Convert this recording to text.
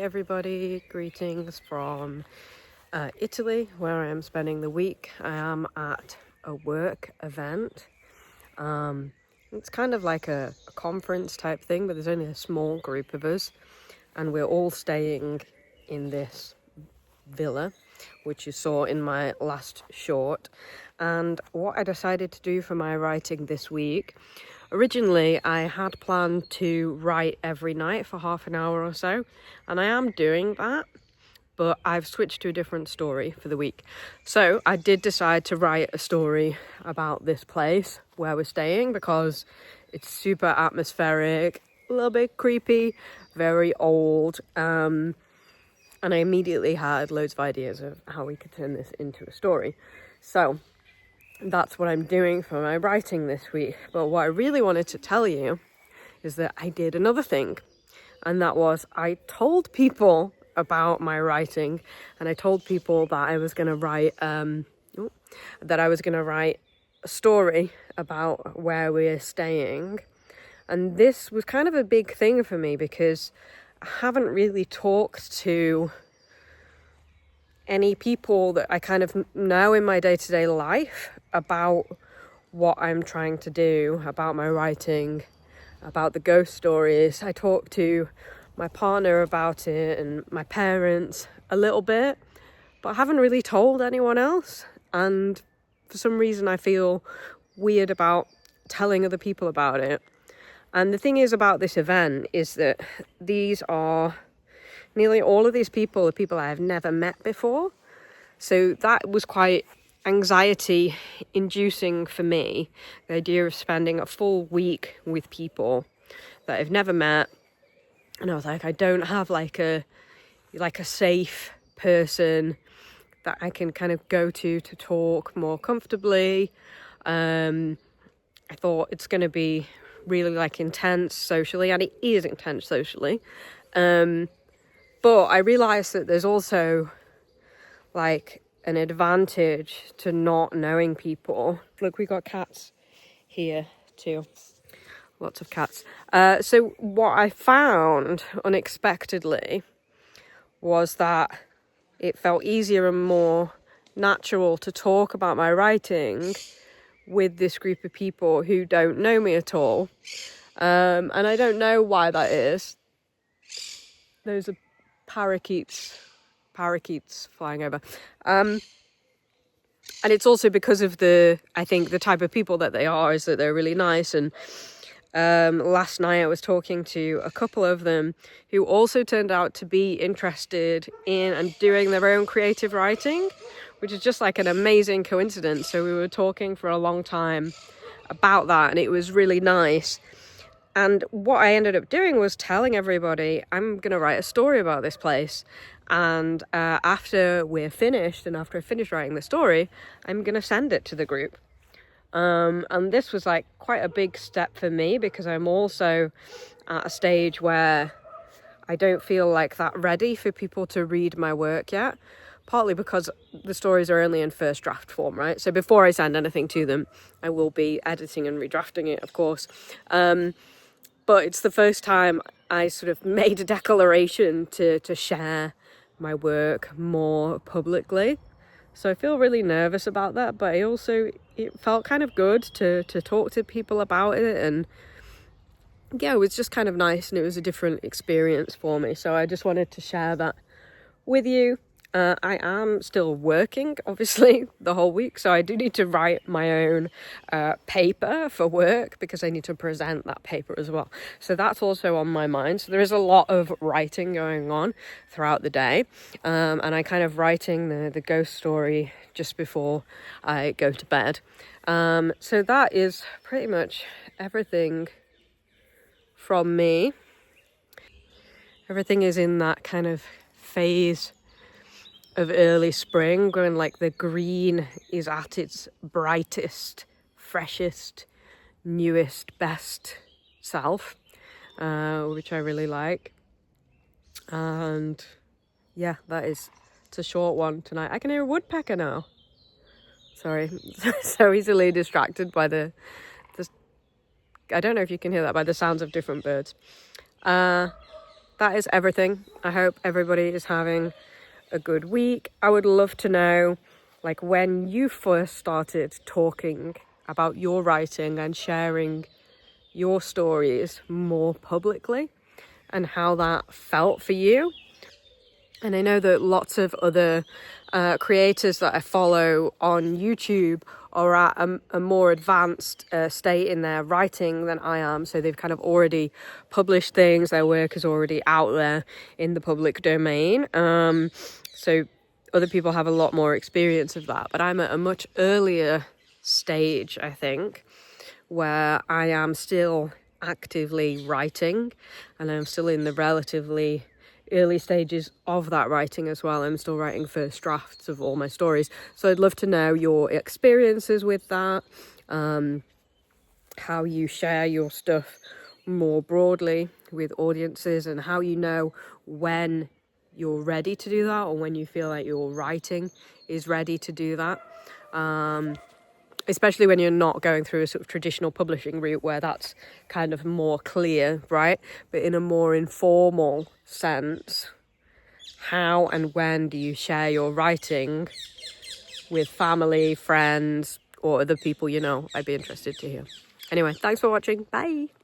everybody, greetings from Italy, where I am spending the week. I am at a work event. It's kind of like a conference type thing, but there's only a small group of us, and we're all staying in this villa, which you saw in my last short. And what I decided to do for my writing this week, originally I had planned to write every night for half an hour or so, and I am doing that, but I've switched to a different story for the week. So I did decide to write a story about this place where we're staying because it's super atmospheric, a little bit creepy, very old, and I immediately had loads of ideas of how we could turn this into a story. So that's what I'm doing for my writing this week. But what I really wanted to tell you is that I did another thing, and that was I told people about my writing, and I told people that I was going to write a story about where we're staying. And this was kind of a big thing for me because I haven't really talked to any people that I kind of know in my day-to-day life about what I'm trying to do, about my writing, about the ghost stories. I talked to my partner about it and my parents a little bit, but I haven't really told anyone else. And for some reason I feel weird about telling other people about it. And the thing is about this event is that nearly all of these people are people I have never met before. So that was quite anxiety inducing for me, the idea of spending a full week with people that I've never met. And I was like, I don't have like a safe person that I can kind of go to talk more comfortably. I thought it's going to be really like intense socially, and it is intense socially. But I realized that there's also like an advantage to not knowing people. Look, we got cats here too. Lots of cats. So what I found unexpectedly was that it felt easier and more natural to talk about my writing with this group of people who don't know me at all. And I don't know why that is. Those are parakeets flying over. And it's also because of I think the type of people that they are, is that they're really nice. And last night I was talking to a couple of them who also turned out to be interested in and doing their own creative writing, which is just like an amazing coincidence. So we were talking for a long time about that, and it was really nice. And what I ended up doing was telling everybody I'm going to write a story about this place. And after we're finished, and after I finish writing the story, I'm going to send it to the group. And this was like quite a big step for me because I'm also at a stage where I don't feel like that ready for people to read my work yet. Partly because the stories are only in first draft form, right? So before I send anything to them, I will be editing and redrafting it, of course. But it's the first time I sort of made a declaration to share my work more publicly. So I feel really nervous about that, but it felt kind of good to talk to people about it. And yeah, it was just kind of nice, and it was a different experience for me. So I just wanted to share that with you. I am still working, obviously, the whole week, so I do need to write my own paper for work because I need to present that paper as well. So that's also on my mind. So there is a lot of writing going on throughout the day, and I kind of writing the ghost story just before I go to bed. So that is pretty much everything from me. Everything is in that kind of phase of early spring when like the green is at its brightest, freshest, newest, best self, which I really like. And yeah, it's a short one tonight. I can hear a woodpecker now. Sorry, so easily distracted by the I don't know if you can hear that, by the sounds of different birds. that is everything. I hope everybody is having a good week. I would love to know, like, when you first started talking about your writing and sharing your stories more publicly and how that felt for you. And I know that lots of other creators that I follow on YouTube are at a more advanced state in their writing than I am. So they've kind of already published things. Their work is already out there in the public domain. So other people have a lot more experience of that. But I'm at a much earlier stage, I think, where I am still actively writing, and I'm still in the relatively early stages of that writing as well. I'm still writing first drafts of all my stories. So I'd love to know your experiences with that, how you share your stuff more broadly with audiences, and how you know when you're ready to do that, or when you feel like your writing is ready to do that. Especially when you're not going through a sort of traditional publishing route where that's kind of more clear, right? But in a more informal sense, how and when do you share your writing with family, friends, or other people you know? I'd be interested to hear. Anyway, thanks for watching. Bye.